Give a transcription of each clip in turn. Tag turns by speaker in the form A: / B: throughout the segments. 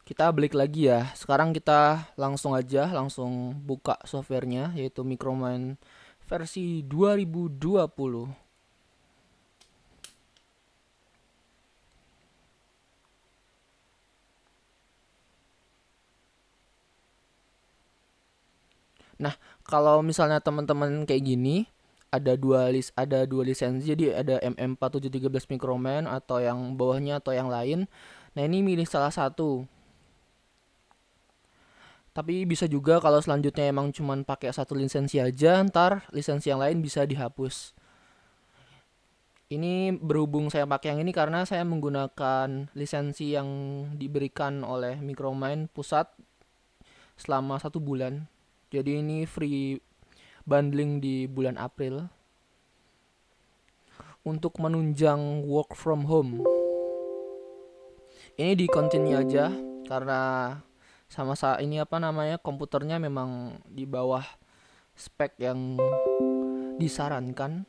A: Kita balik lagi ya. Sekarang kita langsung buka softwarenya yaitu Micromind versi 2020. Nah, kalau misalnya teman-teman kayak gini, ada dua lisensi, jadi ada MM4713 Microman atau yang bawahnya atau yang lain. Nah, ini milih salah satu. Tapi bisa juga kalau selanjutnya emang cuman pakai satu lisensi aja, ntar lisensi yang lain bisa dihapus. Ini berhubung saya pakai yang ini karena saya menggunakan lisensi yang diberikan oleh Micromind pusat selama 1 bulan. Jadi ini free bundling di bulan April untuk menunjang work from home. Ini di continue aja karena sama saat ini komputernya memang di bawah spek yang disarankan.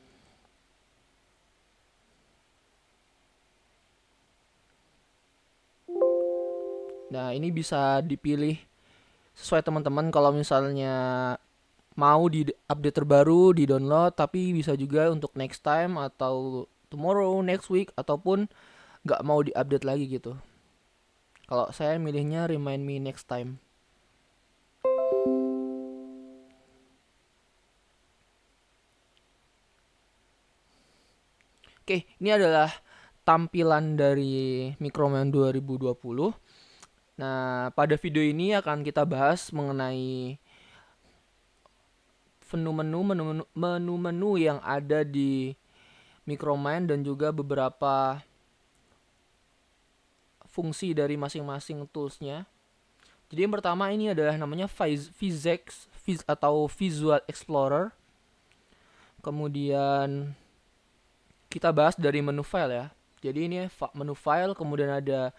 A: Nah, ini bisa dipilih sesuai teman-teman kalau misalnya mau di update terbaru di download, tapi bisa juga untuk next time atau tomorrow, next week, ataupun nggak mau di update lagi gitu. Kalau saya milihnya remind me next time. Oke, ini adalah tampilan dari Microman 2020. Nah, pada video ini akan kita bahas mengenai menu-menu yang ada di Micromind dan juga beberapa fungsi dari masing-masing toolsnya. Jadi yang pertama ini adalah namanya Physics atau Visual Explorer. Kemudian kita bahas dari menu file ya. Jadi ini menu file, kemudian ada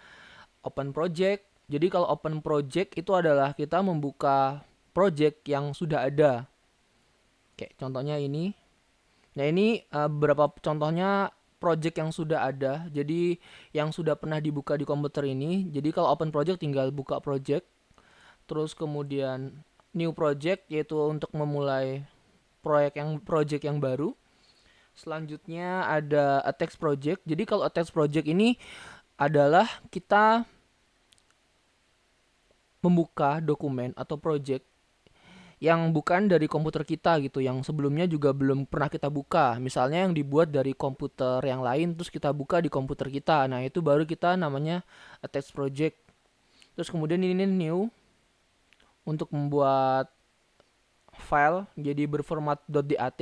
A: open project. Jadi kalau open project itu adalah kita membuka project yang sudah ada. Kayak contohnya ini. Nah, ini beberapa contohnya project yang sudah ada. Jadi yang sudah pernah dibuka di komputer ini. Jadi kalau open project tinggal buka project. Terus kemudian new project yaitu untuk memulai project yang baru. Selanjutnya ada attach project. Jadi kalau attach project ini adalah kita membuka dokumen atau project yang bukan dari komputer kita gitu, yang sebelumnya juga belum pernah kita buka. Misalnya yang dibuat dari komputer yang lain terus kita buka di komputer kita. Nah, itu baru kita namanya attach project. Terus kemudian ini new untuk membuat file jadi berformat .dat.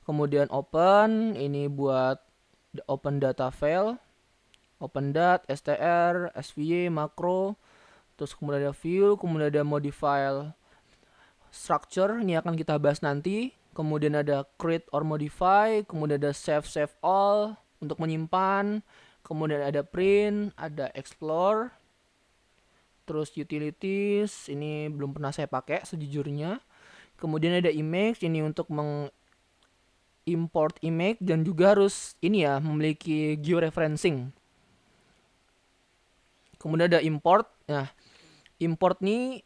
A: Kemudian open ini buat open data file, open dat, str, svy, makro. Terus kemudian ada view, kemudian ada modify structure, ini akan kita bahas nanti. Kemudian ada create or modify, kemudian ada save all untuk menyimpan, kemudian ada print, ada explore, terus utilities, ini belum pernah saya pakai sejujurnya. Kemudian ada image, ini untuk mengimport image dan juga harus ini ya memiliki georeferencing. Kemudian ada import. Nah, import nih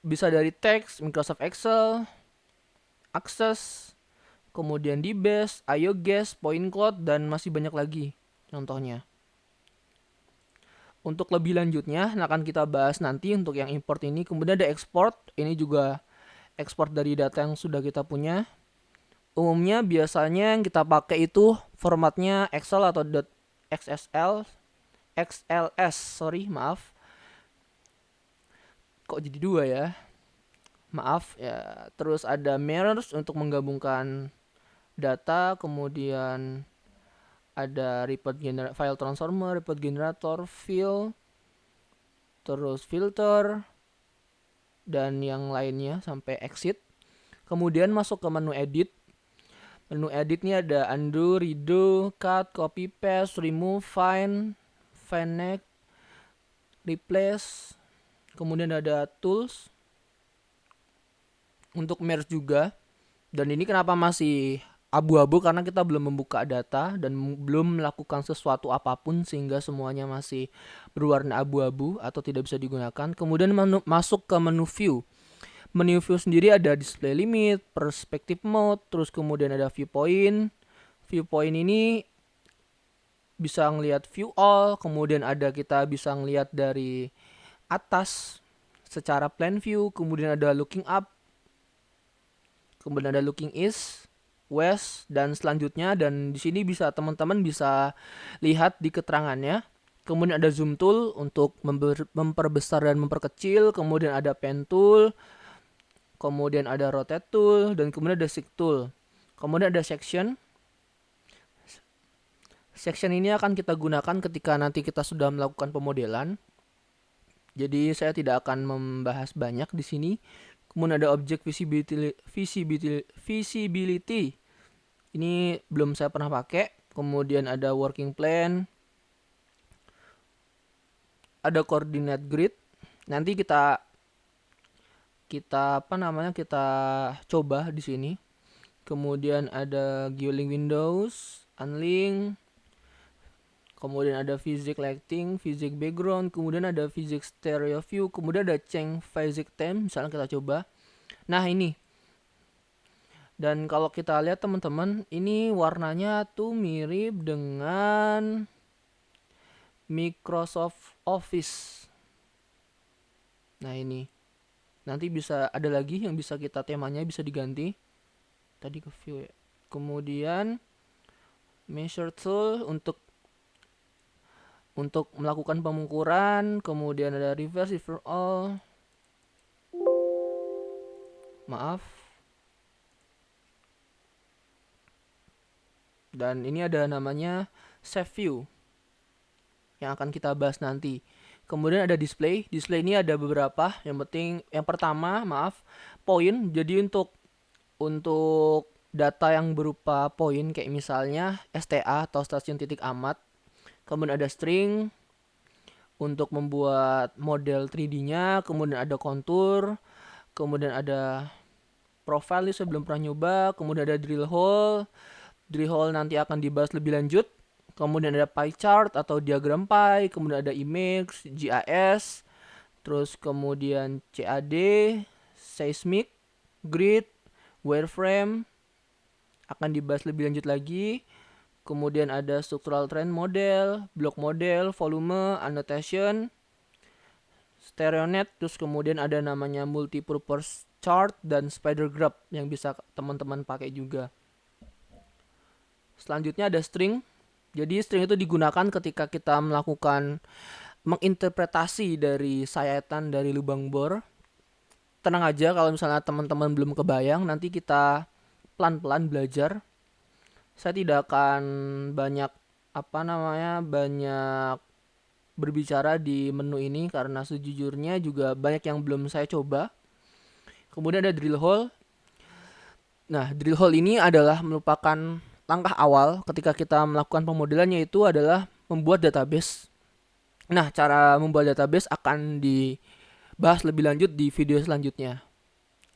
A: bisa dari teks, Microsoft Excel, Access, kemudian DBase, IOGuess, point cloud, dan masih banyak lagi contohnya. Untuk lebih lanjutnya akan kita bahas nanti untuk yang import ini. Kemudian ada export, ini juga export dari data yang sudah kita punya. Umumnya biasanya yang kita pakai itu formatnya Excel atau .xsl, XLS, maaf. Kok jadi dua ya? Maaf ya. Terus ada mirrors untuk menggabungkan data, kemudian ada file transformer, report generator, fill, terus filter, dan yang lainnya sampai exit. Kemudian masuk ke menu edit. Menu editnya ada undo, redo, cut, copy, paste, remove, find, next, replace. Kemudian ada tools untuk merge juga. Dan ini kenapa masih abu-abu karena kita belum membuka data dan belum melakukan sesuatu apapun sehingga semuanya masih berwarna abu-abu atau tidak bisa digunakan. Kemudian masuk ke menu view. Menu view sendiri ada display limit, perspective mode, terus kemudian ada viewpoint. Viewpoint ini bisa ngelihat view all, kemudian ada kita bisa ngelihat dari atas secara plan view, kemudian ada looking up, kemudian ada looking east, west, dan selanjutnya. Dan di sini bisa teman-teman bisa lihat di keterangannya. Kemudian ada zoom tool untuk memperbesar dan memperkecil, kemudian ada pen tool, kemudian ada rotate tool, dan kemudian ada seek tool. Kemudian ada section. Section ini akan kita gunakan ketika nanti kita sudah melakukan pemodelan. Jadi saya tidak akan membahas banyak di sini. Kemudian ada object visibility. Ini belum saya pernah pakai. Kemudian ada working plan. Ada coordinate grid. Nanti kita coba di sini. Kemudian ada geolink windows, unlink. Kemudian ada physics lighting, physics background, kemudian ada physics stereo view, kemudian ada change physics time, misalnya kita coba. Nah ini. Dan kalau kita lihat teman-teman, ini warnanya tuh mirip dengan Microsoft Office. Nah ini. Nanti bisa ada lagi yang bisa kita temanya bisa diganti. Tadi ke view ya. Kemudian measure tool untuk melakukan pengukuran, kemudian ada reverse all. Maaf. Dan ini ada namanya save view yang akan kita bahas nanti. Kemudian ada display. Display ini ada beberapa. Yang pertama, poin. Jadi untuk data yang berupa poin kayak misalnya STA atau stasiun titik amat. Kemudian ada string untuk membuat model 3D-nya, kemudian ada kontur, kemudian ada profile, ini saya belum pernah nyoba, kemudian ada drill hole. Drill hole nanti akan dibahas lebih lanjut. Kemudian ada pie chart atau diagram pie, kemudian ada image, GIS, terus kemudian CAD, seismic, grid, wireframe akan dibahas lebih lanjut lagi. Kemudian ada structural trend model, block model, volume, annotation, stereonet, terus kemudian ada namanya multipurpose chart dan spider graph yang bisa teman-teman pakai juga. Selanjutnya ada string. Jadi string itu digunakan ketika kita melakukan menginterpretasi dari sayatan dari lubang bor. Tenang aja kalau misalnya teman-teman belum kebayang, nanti kita pelan-pelan belajar. Saya tidak akan banyak berbicara di menu ini karena sejujurnya juga banyak yang belum saya coba. Kemudian ada drill hole. Nah, drill hole ini adalah merupakan langkah awal ketika kita melakukan pemodelannya, itu adalah membuat database. Nah, cara membuat database akan dibahas lebih lanjut di video selanjutnya.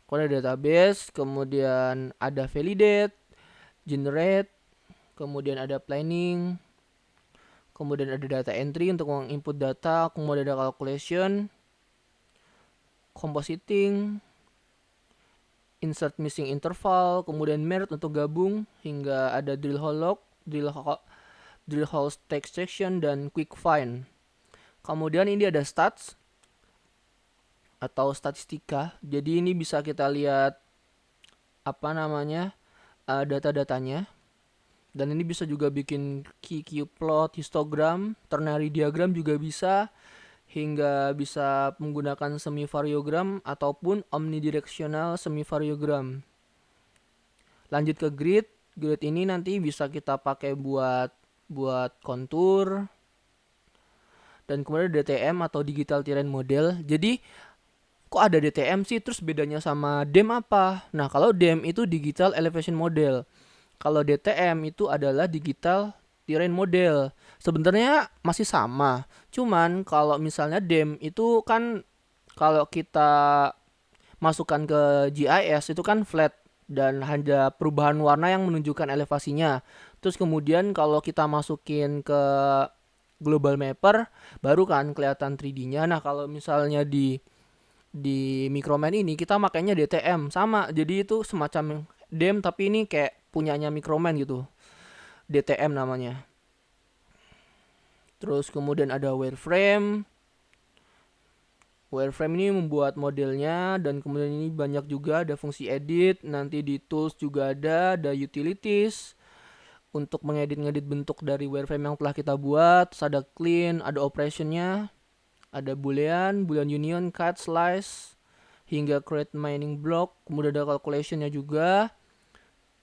A: Kemudian ada database, kemudian ada validate, generate, kemudian ada planning, kemudian ada data entry untuk menginput data, kemudian ada calculation, compositing, insert missing interval, kemudian merge untuk gabung, hingga ada drill hole log, drill hole text section, dan quick find. Kemudian ini ada stats atau statistika. Jadi ini bisa kita lihat data-datanya. Dan ini bisa juga bikin QQ plot, histogram, ternary diagram juga bisa, hingga bisa menggunakan semi-variogram ataupun omnidirectional semi-variogram. Lanjut ke grid. Grid ini nanti bisa kita pakai buat kontur. Dan kemudian DTM atau digital terrain model. Jadi kok ada DTM sih, terus bedanya sama DEM apa? Nah, kalau DEM itu digital elevation model. Kalau DTM itu adalah digital terrain model. Sebenarnya masih sama. Cuman kalau misalnya DEM itu kan kalau kita masukkan ke GIS itu kan flat. dan hanya perubahan warna yang menunjukkan elevasinya. Terus kemudian kalau kita masukin ke global mapper baru kan kelihatan 3D-nya. Nah, kalau misalnya di Microman ini kita makainya DTM sama. Jadi itu semacam DEM tapi ini kayak punyanya Microman gitu. DTM namanya. Terus kemudian ada wireframe. Wireframe ini membuat modelnya dan kemudian ini banyak juga ada fungsi edit, nanti di tools juga ada utilities untuk mengedit-ngedit bentuk dari wireframe yang telah kita buat, terus ada clean, ada operationnya, ada boolean, boolean union, cut, slice, hingga create mining block, kemudian ada calculationnya juga,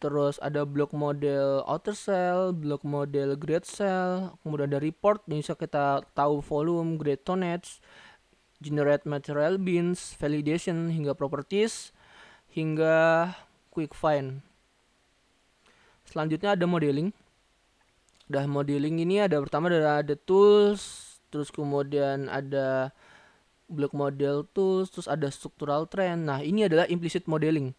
A: terus ada block model outer cell, block model grid cell, kemudian ada report, ini bisa kita tahu volume, grade tonnage, generate material bins, validation hingga properties, hingga quick find. Selanjutnya ada modeling. Udah modeling ini ada pertama ada tools, terus kemudian ada block model tools, terus ada structural trend. Nah, ini adalah implicit modeling.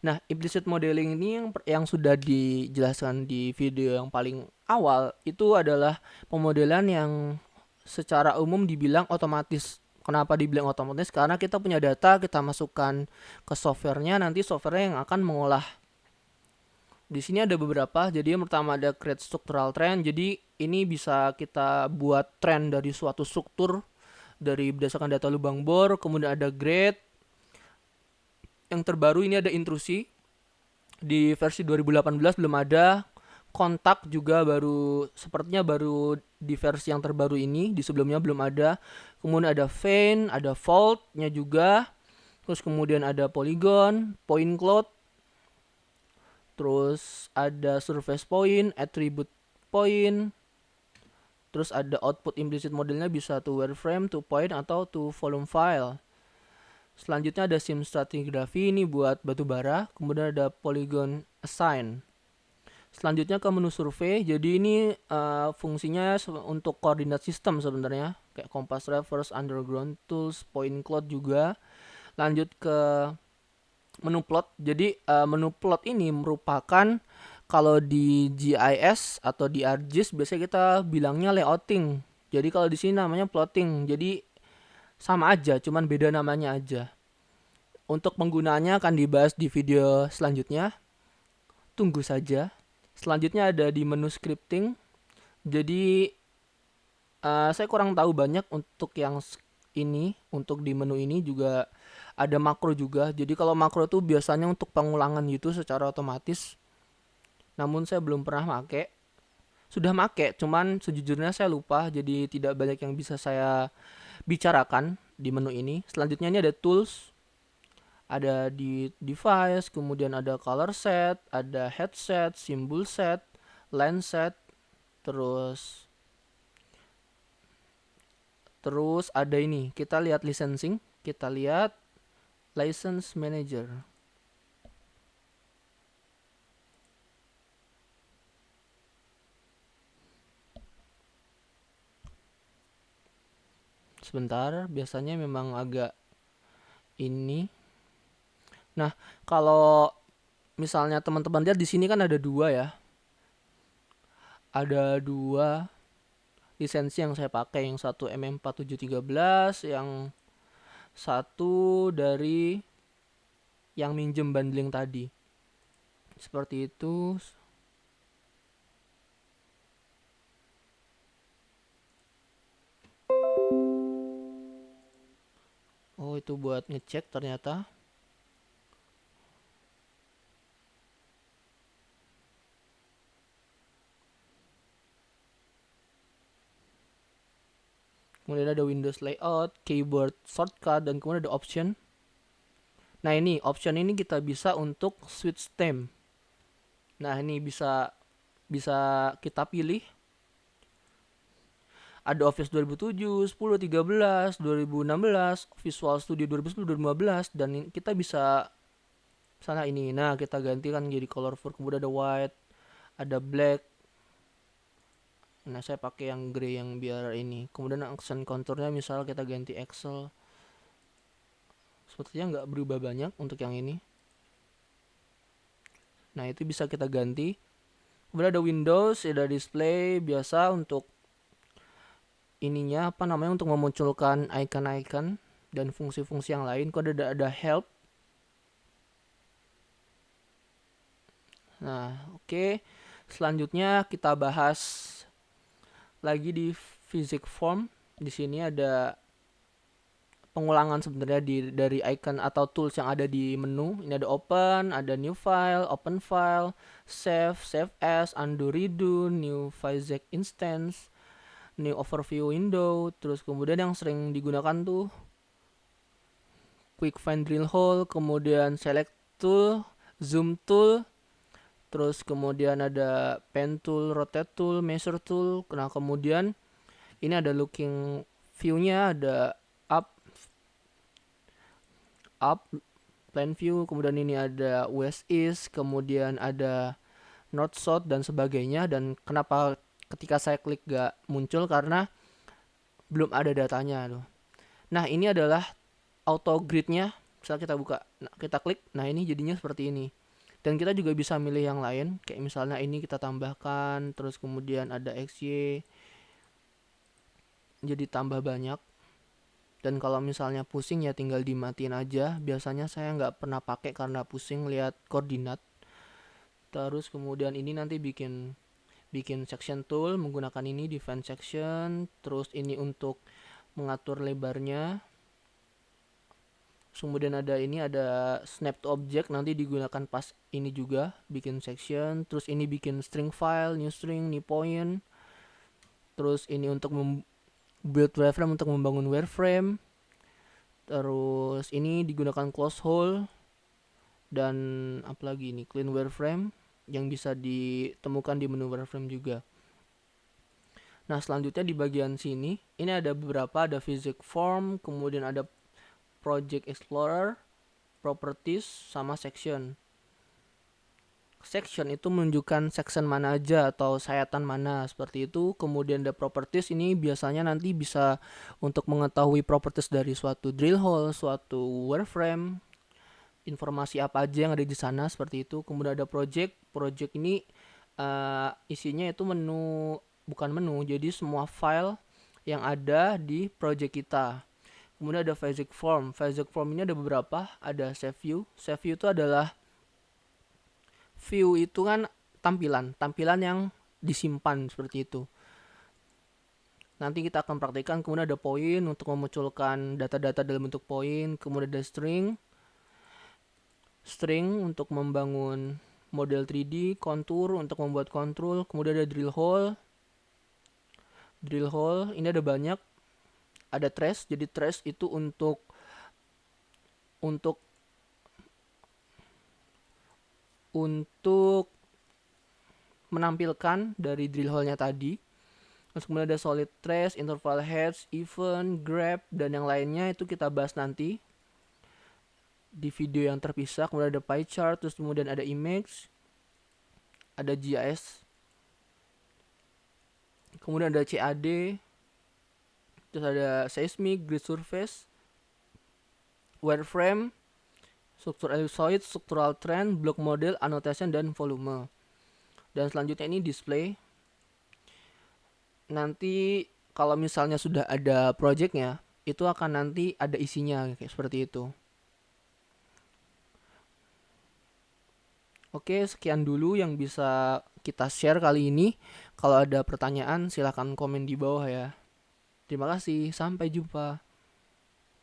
A: Nah, implicit modeling ini yang sudah dijelaskan di video yang paling awal itu adalah pemodelan yang secara umum dibilang otomatis. Kenapa dibilang otomatis? Karena kita punya data, kita masukkan ke softwarenya, nanti softwarenya yang akan mengolah. Di sini ada beberapa. Jadi yang pertama ada create structural trend. Jadi ini bisa kita buat trend dari suatu struktur dari berdasarkan data lubang bor. Kemudian ada grade. Yang terbaru ini ada intrusi. Di versi 2018 belum ada. Kontak juga sepertinya baru di versi yang terbaru ini. Di sebelumnya belum ada. Kemudian ada vein, ada fault-nya juga. Terus kemudian ada polygon, point cloud. Terus ada surface point, attribute point. Terus ada output implicit modelnya bisa to wireframe, to point, atau to volume file. Selanjutnya ada sim stratigraphy ini buat batu bara. Kemudian ada polygon assign. Selanjutnya ke menu survei. Jadi ini fungsinya untuk koordinat sistem sebenarnya. Kayak compass reverse, underground tools, point cloud juga. Lanjut ke menu plot. Jadi menu plot ini merupakan kalau di GIS atau di ArcGIS biasanya kita bilangnya layouting. Jadi kalau di sini namanya plotting. Jadi sama aja, cuman beda namanya aja. Untuk penggunaannya akan dibahas di video selanjutnya. Tunggu saja. Selanjutnya ada di menu scripting. Jadi saya kurang tahu banyak untuk yang ini, untuk di menu ini juga ada makro juga. Jadi kalau makro itu biasanya untuk pengulangan gitu secara otomatis. Namun saya belum pernah pakai. Sudah pakai, cuman sejujurnya saya lupa. Jadi tidak banyak yang bisa saya bicarakan di menu ini. Selanjutnya ini ada tools. Ada di device, kemudian ada color set, ada headset, symbol set, line set, terus terus ada ini. Kita lihat licensing, kita lihat license manager. Sebentar, biasanya memang agak ini. Nah, kalau misalnya teman-teman lihat di sini kan ada dua ya. Ada dua lisensi yang saya pakai, yang satu MM4713, yang satu dari yang minjem bundling tadi. Seperti itu. Oh, itu buat ngecek ternyata. Kemudian ada Windows layout, keyboard shortcut, dan kemudian ada option. Nah, ini option ini kita bisa untuk switch theme. Nah, ini bisa kita pilih. Ada Office 2007, 10, 13, 2016, Visual Studio 2010, 2015, dan kita bisa sana ini. Nah, kita gantikan jadi colorful. Kemudian ada white, ada black. Nah, saya pakai yang gray yang biar ini. Kemudian accent contournya misal kita ganti Excel. Sepertinya nggak berubah banyak untuk yang ini. Nah, itu bisa kita ganti. Kemudian ada Windows, ada display biasa untuk ininya apa namanya, untuk memunculkan icon-icon dan fungsi-fungsi yang lain. Kode ada help. Nah, oke. Selanjutnya kita bahas lagi di physics form. Di sini ada pengulangan sebenarnya dari icon atau tools yang ada di menu. Ini ada open, ada new file, open file, save, save as, undo redo, new physics instance, new overview window. Terus kemudian yang sering digunakan tuh quick find drill hole, kemudian select tool, zoom tool, terus kemudian ada pen tool, rotate tool, measure tool. Nah, kemudian ini ada looking view-nya, ada up plan view, kemudian ini ada west east, kemudian ada north south dan sebagainya. Dan kenapa ketika saya klik gak muncul, karena belum ada datanya tuh. Nah, ini adalah auto grid-nya. Misalnya kita buka, nah, kita klik, nah ini jadinya seperti ini. Dan kita juga bisa milih yang lain, kayak misalnya ini kita tambahkan, terus kemudian ada XY, jadi tambah banyak. Dan kalau misalnya pusing ya tinggal dimatiin aja. Biasanya saya nggak pernah pakai karena pusing lihat koordinat. Terus kemudian ini nanti bikin section tool menggunakan ini define section. Terus ini untuk mengatur lebarnya. Kemudian ada snap to object, nanti digunakan pas ini juga bikin section. Terus ini bikin string file, new string, new point. Terus ini untuk build wireframe, untuk membangun wireframe. Terus ini digunakan close hole, dan apalagi ini clean wireframe yang bisa ditemukan di menu wireframe juga. Nah, selanjutnya di bagian sini ini ada beberapa, ada physics form, kemudian ada project explorer, properties, sama section. Section itu menunjukkan section mana aja atau sayatan mana, seperti itu. Kemudian ada properties, ini biasanya nanti bisa untuk mengetahui properties dari suatu drill hole, suatu wireframe, informasi apa aja yang ada di sana, seperti itu. Kemudian ada project ini isinya itu bukan menu, jadi semua file yang ada di project kita. Kemudian ada physics form ini ada beberapa, ada save view itu adalah view itu kan tampilan yang disimpan, seperti itu. Nanti kita akan praktikkan. Kemudian ada point untuk memunculkan data-data dalam bentuk point. Kemudian ada string untuk membangun model 3D, kontur untuk membuat kontur. Kemudian ada drill hole ini ada banyak. Ada trace, jadi trace itu untuk menampilkan dari drill hole-nya tadi. Terus kemudian ada solid trace, interval heads, event, grab, dan yang lainnya itu kita bahas nanti di video yang terpisah. Kemudian ada pie chart, terus kemudian ada image, ada GIS, kemudian ada CAD, terus ada seismic, grid surface, wireframe, struktur ellipsoid, structural trend, block model, annotation, dan volume. Dan selanjutnya ini display. Nanti kalau misalnya sudah ada projectnya, itu akan nanti ada isinya kayak seperti itu. Oke, sekian dulu yang bisa kita share kali ini. Kalau ada pertanyaan silahkan komen di bawah ya. Terima kasih, sampai jumpa.